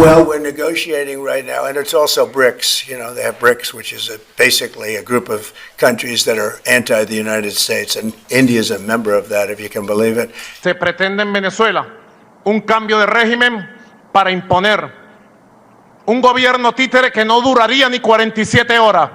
Well, we're negotiating right now, and it's also BRICS. You know, they have BRICS, which is basically a group of countries that are anti the United States, and India is a member of that, if you can believe it. Se pretende en Venezuela un cambio de régimen para imponer un gobierno títere que no duraría ni 47 horas.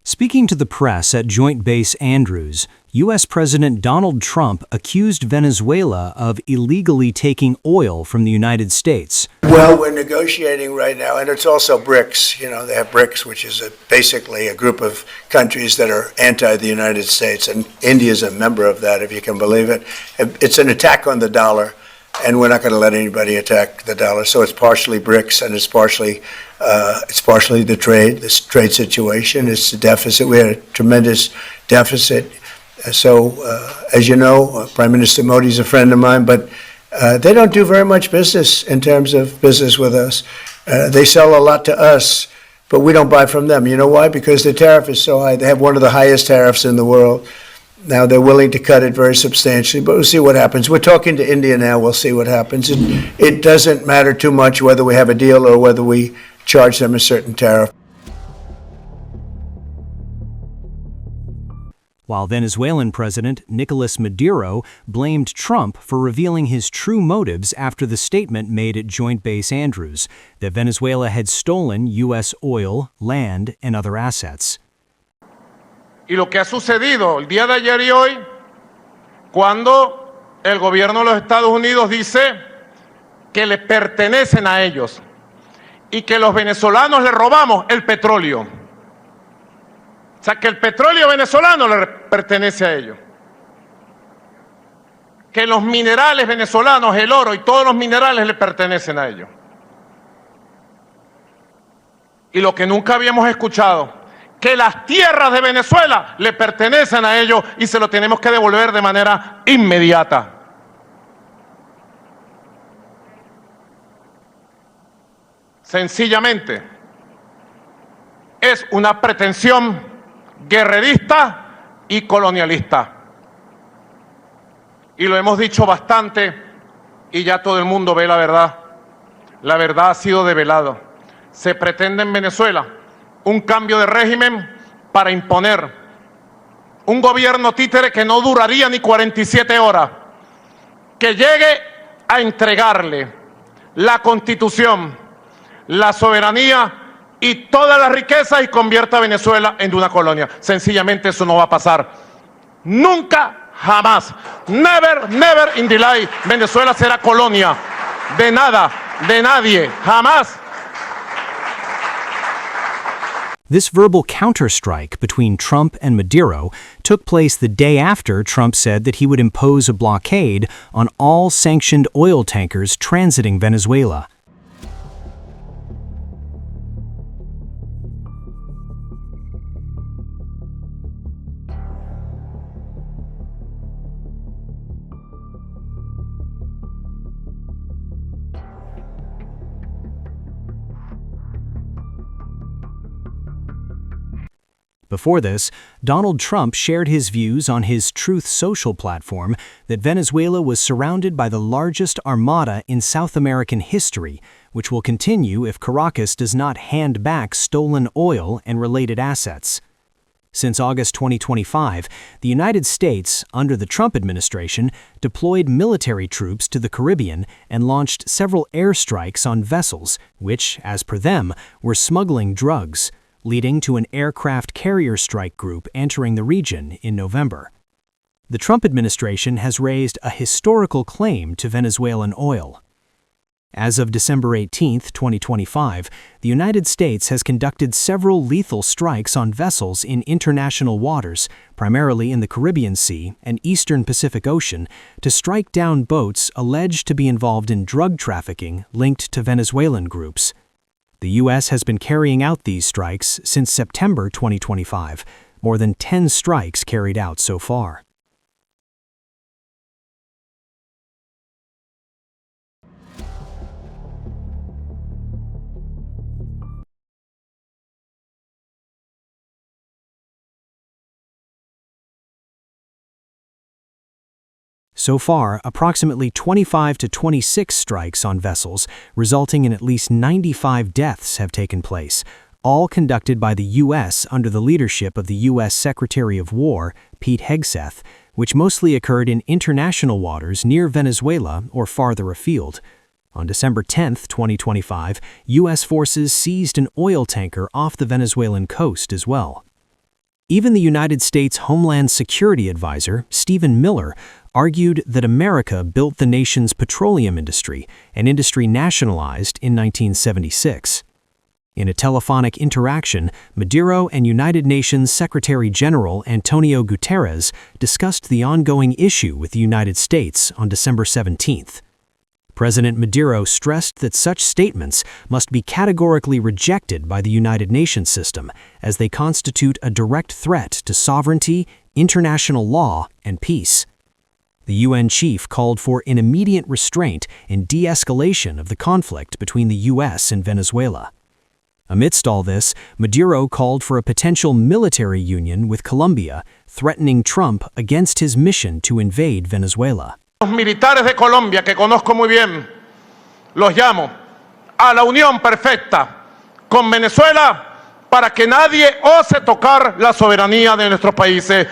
Speaking to the press at Joint Base Andrews, U.S. President Donald Trump accused Venezuela of illegally taking oil from the United States. Well, we're negotiating right now, and it's also BRICS. You know, they have BRICS, which is basically a group of countries that are anti the United States, and India is a member of that, if you can believe it. It's an attack on the dollar, and we're not going to let anybody attack the dollar. So it's partially BRICS, and it's partially the trade situation. It's the deficit. We had a tremendous deficit. So, as you know, Prime Minister Modi is a friend of mine, but they don't do very much business in terms of business with us. They sell a lot to us, but we don't buy from them. You know why? Because the tariff is so high. They have one of the highest tariffs in the world. Now they're willing to cut it very substantially, but we'll see what happens. We're talking to India now. We'll see what happens. It doesn't matter too much whether we have a deal or whether we charge them a certain tariff. While Venezuelan President Nicolás Maduro blamed Trump for revealing his true motives after the statement made at Joint Base Andrews that Venezuela had stolen U.S. oil, land, and other assets. Y lo que ha sucedido el día de ayer y hoy, cuando el gobierno de los Estados Unidos dice que le pertenecen a ellos y que los venezolanos le robamos el petróleo. O sea, que el petróleo venezolano le pertenece a ellos. Que los minerales venezolanos, el oro y todos los minerales le pertenecen a ellos. Y lo que nunca habíamos escuchado, que las tierras de Venezuela le pertenecen a ellos y se lo tenemos que devolver de manera inmediata. Sencillamente, es una pretensión guerrerista y colonialista. Y lo hemos dicho bastante y ya todo el mundo ve la verdad. La verdad ha sido develada. Se pretende en Venezuela un cambio de régimen para imponer un gobierno títere que no duraría ni 47 horas, que llegue a entregarle la Constitución, la soberanía y todas las riquezas y convierta a Venezuela en una colonia. Sencillamente eso no va a pasar. Nunca, jamás. Never, never in the life. Venezuela será colonia de nada, de nadie, jamás. This verbal counterstrike between Trump and Maduro took place the day after Trump said that he would impose a blockade on all sanctioned oil tankers transiting Venezuela. Before this, Donald Trump shared his views on his Truth Social platform that Venezuela was surrounded by the largest armada in South American history, which will continue if Caracas does not hand back stolen oil and related assets. Since August 2025, the United States, under the Trump administration, deployed military troops to the Caribbean and launched several airstrikes on vessels which, as per them, were smuggling drugs, leading to an aircraft carrier strike group entering the region in November. The Trump administration has raised a historical claim to Venezuelan oil. As of December 18, 2025, the United States has conducted several lethal strikes on vessels in international waters, primarily in the Caribbean Sea and Eastern Pacific Ocean, to strike down boats alleged to be involved in drug trafficking linked to Venezuelan groups. The U.S. has been carrying out these strikes since September 2025, more than 10 strikes carried out so far. So far, approximately 25 to 26 strikes on vessels, resulting in at least 95 deaths, have taken place, all conducted by the U.S. under the leadership of the U.S. Secretary of War, Pete Hegseth, which mostly occurred in international waters near Venezuela or farther afield. On December 10, 2025, U.S. forces seized an oil tanker off the Venezuelan coast as well. Even the United States Homeland Security Advisor, Stephen Miller, argued that America built the nation's petroleum industry, an industry nationalized in 1976. In a telephonic interaction, Maduro and United Nations Secretary General Antonio Guterres discussed the ongoing issue with the United States on December 17th. President Maduro stressed that such statements must be categorically rejected by the United Nations system, as they constitute a direct threat to sovereignty, international law, and peace. The UN chief called for an immediate restraint and de-escalation of the conflict between the US and Venezuela. Amidst all this, Maduro called for a potential military union with Colombia, threatening Trump against his mission to invade Venezuela. Los militares de Colombia, que conozco muy bien, los llamo a la unión perfecta con Venezuela para que nadie ose tocar la soberanía de nuestros países.